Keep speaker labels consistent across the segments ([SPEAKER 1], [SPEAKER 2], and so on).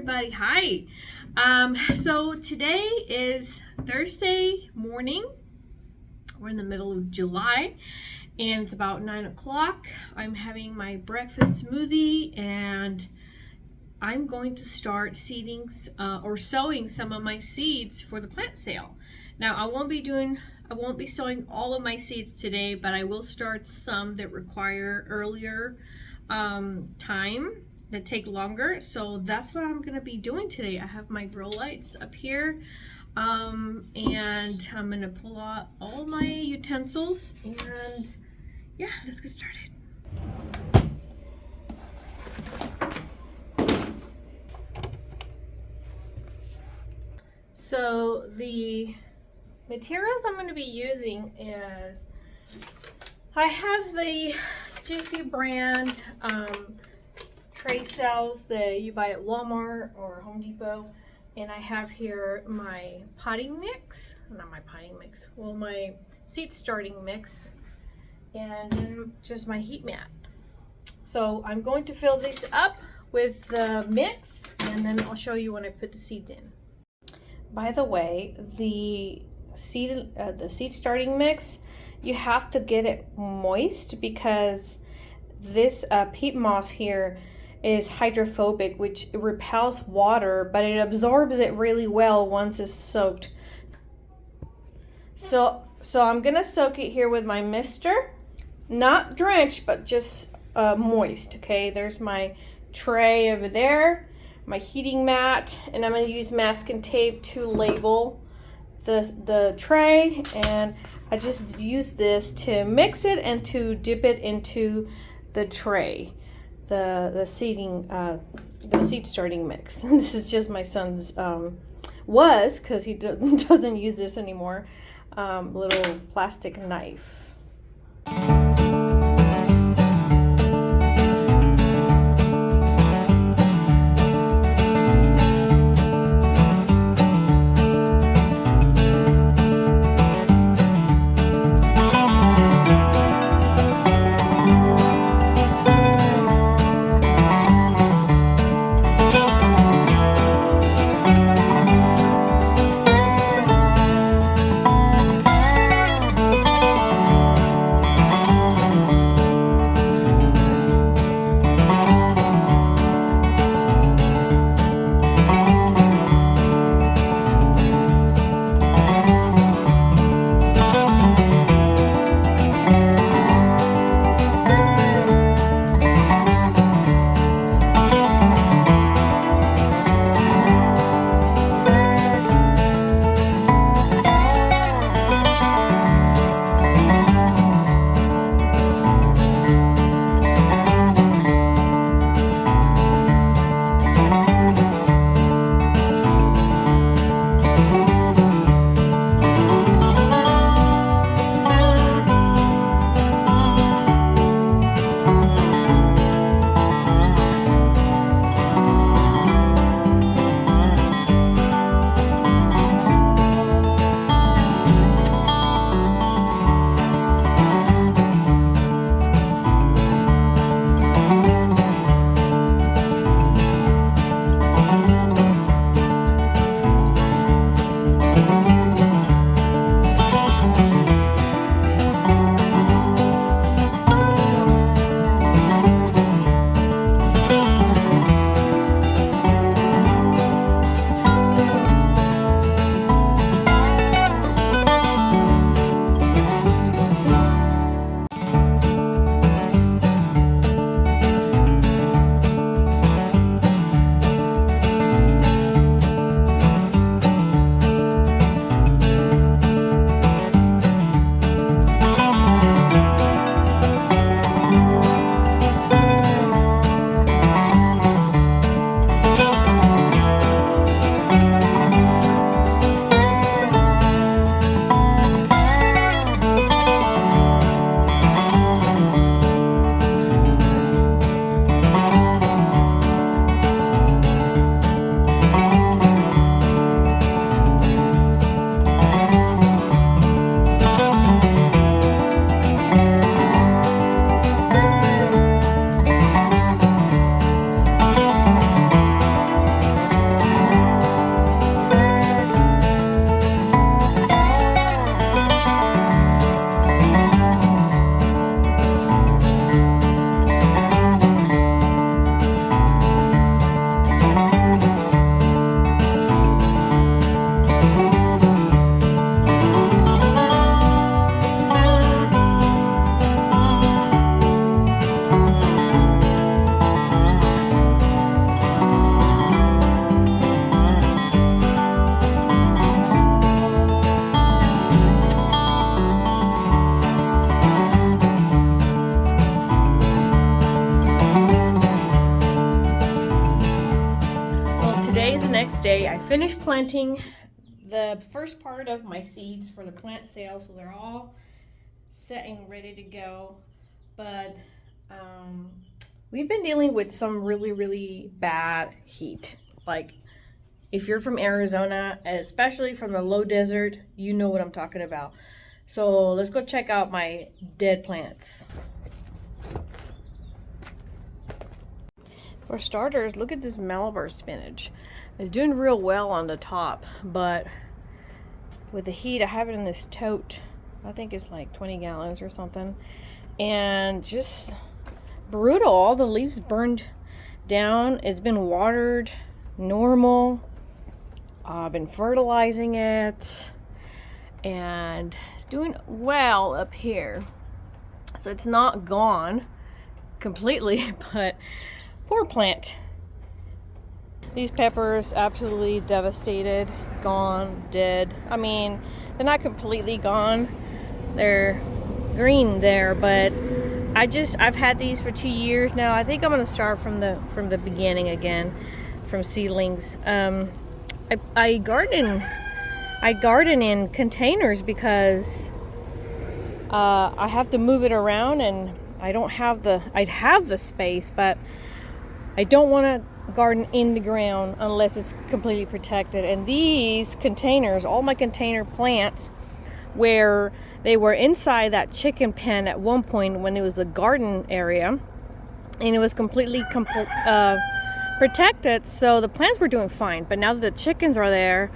[SPEAKER 1] everybody. Hi. So today is Thursday morning. We're in the middle of July and it's about 9 o'clock. I'm having my breakfast smoothie and I'm going to start seeding or sowing some of my seeds for the plant sale. Now I won't be sowing all of my seeds today, but I will start some that require earlier time, that take longer. So that's what I'm gonna be doing today. I have my grow lights up here, and I'm gonna pull out all my utensils, and yeah, let's get started. So the materials I'm going to be using is, I have the Jiffy brand tray cells that you buy at Walmart or Home Depot, and I have here my potting mix, my seed starting mix, and then just my heat mat. So I'm going to fill this up with the mix, and then I'll show you when I put the seeds in. By the way, the seed starting mix, you have to get it moist because this peat moss here is hydrophobic, which repels water, but it absorbs it really well once it's soaked. So I'm gonna soak it here with my mister, not drenched, but just moist. Okay, there's my tray over there, my heating mat, and I'm going to use masking tape to label the tray, and I just use this to mix it and to dip it into the tray, the seed starting mix. And this is just my son's because he doesn't use this anymore, little plastic knife. today. I finished planting the first part of my seeds for the plant sale, so they're all set and ready to go. But we've been dealing with some really bad heat. Like, if you're from Arizona, especially from the low desert, you know what I'm talking about. So let's go check out my dead plants. For starters, look at this Malabar spinach. It's doing real well on the top, but with the heat, I have it in this tote. I think it's like 20 gallons or something. And just brutal. All the leaves burned down. It's been watered normal. I've been fertilizing it. And it's doing well up here. So it's not gone completely, but poor plant. These peppers absolutely devastated, gone, dead. I mean, they're not completely gone. They're green there, but I've had these for 2 years now. I think I'm gonna start from the beginning again, from seedlings. I garden in containers because I have to move it around, and I have the space, but I don't want to garden in the ground unless it's completely protected. And these containers, all my container plants, where they were inside that chicken pen at one point when it was a garden area, and it was completely protected, so the plants were doing fine. But now that the chickens are there,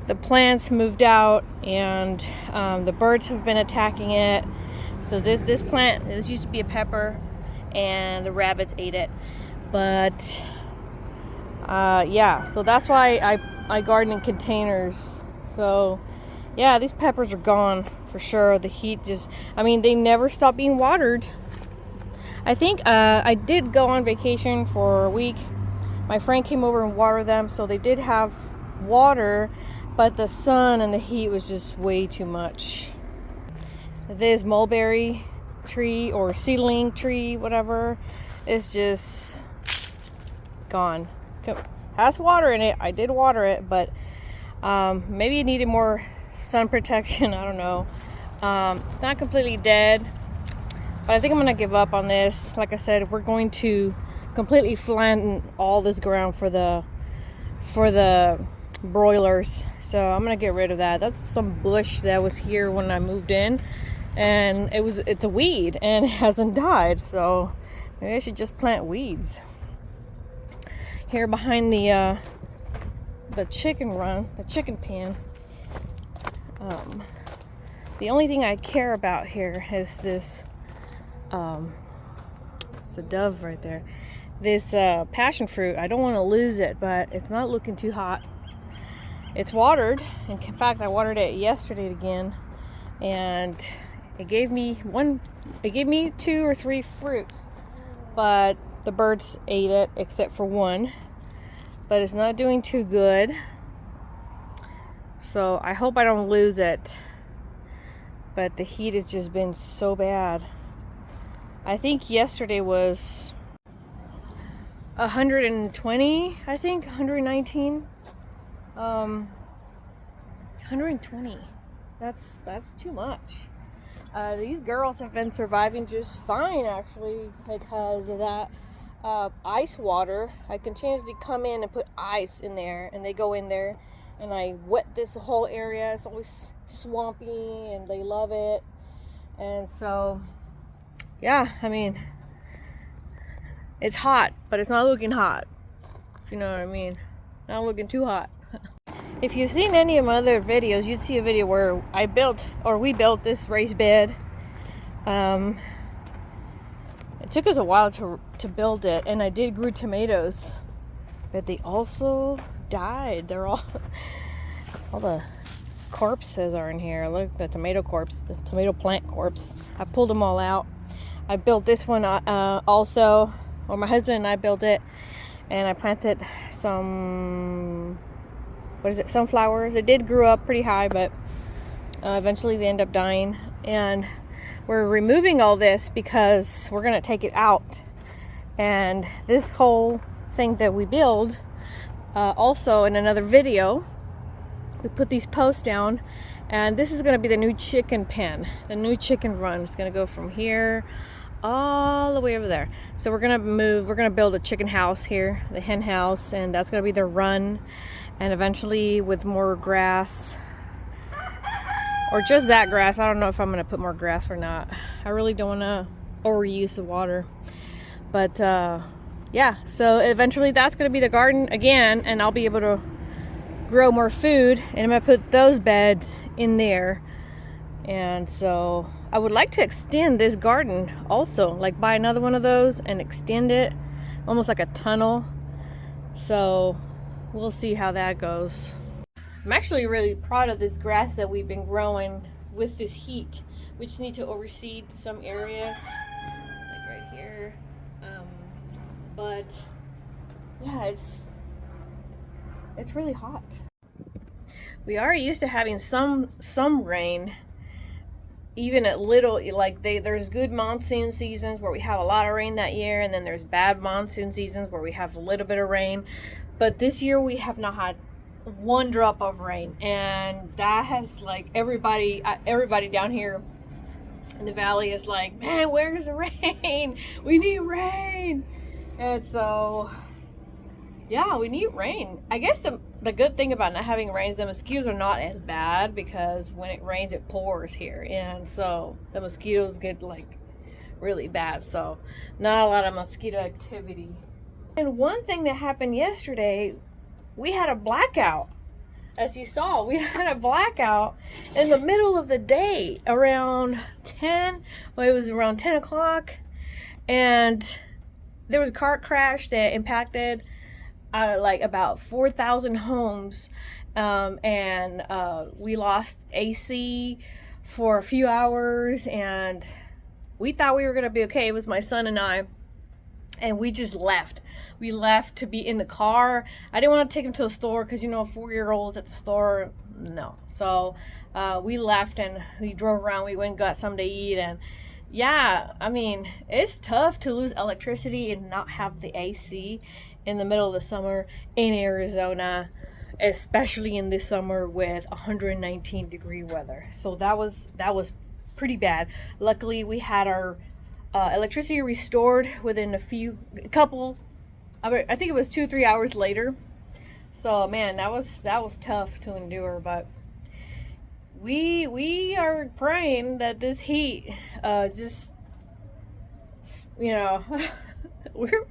[SPEAKER 1] the plants moved out, and the birds have been attacking it. So this used to be a pepper, and the rabbits ate it. But yeah, so that's why I garden in containers. So yeah, these peppers are gone for sure. The heat they never stop being watered. I think I did go on vacation for a week. My friend came over and watered them, so they did have water, but the sun and the heat was just way too much. This mulberry tree or seedling tree, whatever, is just gone. Has water in it. I did water it, but maybe it needed more sun protection. I don't know. It's not completely dead, but I think I'm gonna give up on this. Like I said, we're going to completely flatten all this ground for the broilers, so I'm gonna get rid of that. That's some bush that was here when I moved in, and it's a weed and it hasn't died, so maybe I should just plant weeds. Here behind the chicken run, the chicken pen, the only thing I care about here is this, it's a dove right there, this passion fruit. I don't want to lose it, but it's not looking too hot. It's watered, in fact I watered it yesterday again, and it gave me 2 or 3 fruits, but the birds ate it except for one. But it's not doing too good, so I hope I don't lose it. But the heat has just been so bad. I think yesterday was 120, I think 119, 120. That's too much. These girls have been surviving just fine, actually, because of that ice water. I continuously come in and put ice in there, and they go in there, and I wet this whole area. It's always swampy, and they love it. And so yeah, I mean, it's hot, but it's not looking hot, if you know what I mean. Not looking too hot. If you've seen any of my other videos, you'd see a video where we built this raised bed. It took us a while to build it, and I did grow tomatoes, but they also died. They're all the corpses are in here. Look, the tomato plant corpse. I pulled them all out. I built this one also, or my husband and I built it, and I planted some, sunflowers. It did grow up pretty high, but eventually they end up dying. And we're removing all this because we're going to take it out. And this whole thing that we build Also, in another video, we put these posts down, and this is going to be the new chicken pen, the new chicken run. It's going to go from here all the way over there. So we're going to build a chicken house here, the hen house, and that's going to be the run. And eventually with more grass, or just that grass. I don't know if I'm going to put more grass or not. I really don't want to overuse the water. But yeah, so eventually that's going to be the garden again, and I'll be able to grow more food, and I'm going to put those beds in there. And so I would like to extend this garden also, like buy another one of those and extend it almost like a tunnel. So we'll see how that goes. I'm actually really proud of this grass that we've been growing with this heat. We just need to overseed some areas, like right here. But yeah, it's really hot. We are used to having some rain, even at little, like there's good monsoon seasons where we have a lot of rain that year, and then there's bad monsoon seasons where we have a little bit of rain. But this year we have not had one drop of rain, and that has, like, everybody down here in the valley is like, man, where's the rain? We need rain. And so yeah, we need rain. I guess the good thing about not having rain is the mosquitoes are not as bad, because when it rains it pours here, and so the mosquitoes get like really bad. So not a lot of mosquito activity. And one thing that happened yesterday, we had a blackout. As you saw, we had a blackout in the middle of the day around 10. Well, it was around 10 o'clock, and there was a car crash that impacted like about 4,000 homes, and we lost AC for a few hours, and we thought we were gonna be okay. It was my son and I, and we just left. We left to be in the car. I didn't want to take him to the store because, you know, 4-year-olds at the store, no. So we left and we drove around. We went and got something to eat, and yeah, I mean, it's tough to lose electricity and not have the AC in the middle of the summer in Arizona, especially in this summer with 119-degree weather. So that was pretty bad. Luckily, we had our electricity restored within a couple, I think it was 2-3 hours later. So man, that was tough to endure, but we are praying that this heat just, you know,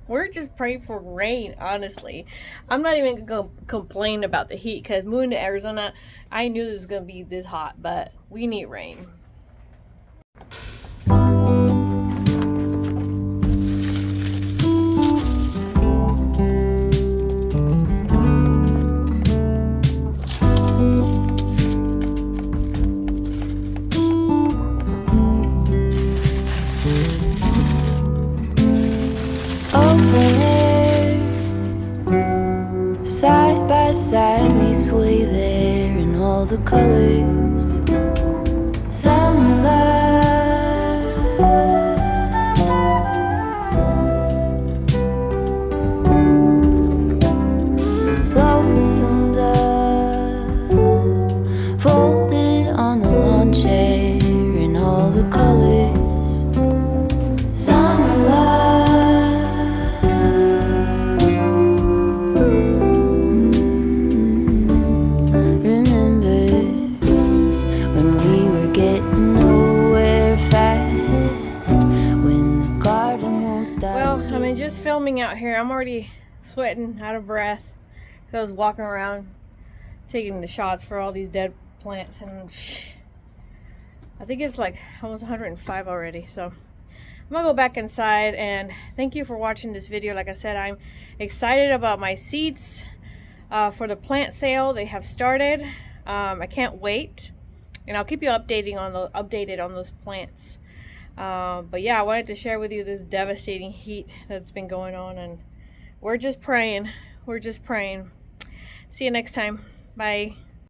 [SPEAKER 1] we're just praying for rain, honestly. I'm not even gonna complain about the heat, because moving to Arizona, I knew it was gonna be this hot, but we need rain.
[SPEAKER 2] Side by side we sway there in all the colors. Summer love, lonesome dove, folded on the lawn chair in all the colors. Summer love.
[SPEAKER 1] Just filming out here, I'm already sweating, out of breath. I was walking around taking the shots for all these dead plants, and I think it's like almost 105 already. So I'm gonna go back inside, and thank you for watching this video. Like I said, I'm excited about my seeds for the plant sale. They have started. I can't wait, and I'll keep you updated on those plants. But yeah, I wanted to share with you this devastating heat that's been going on, and we're just praying. See you next time. Bye.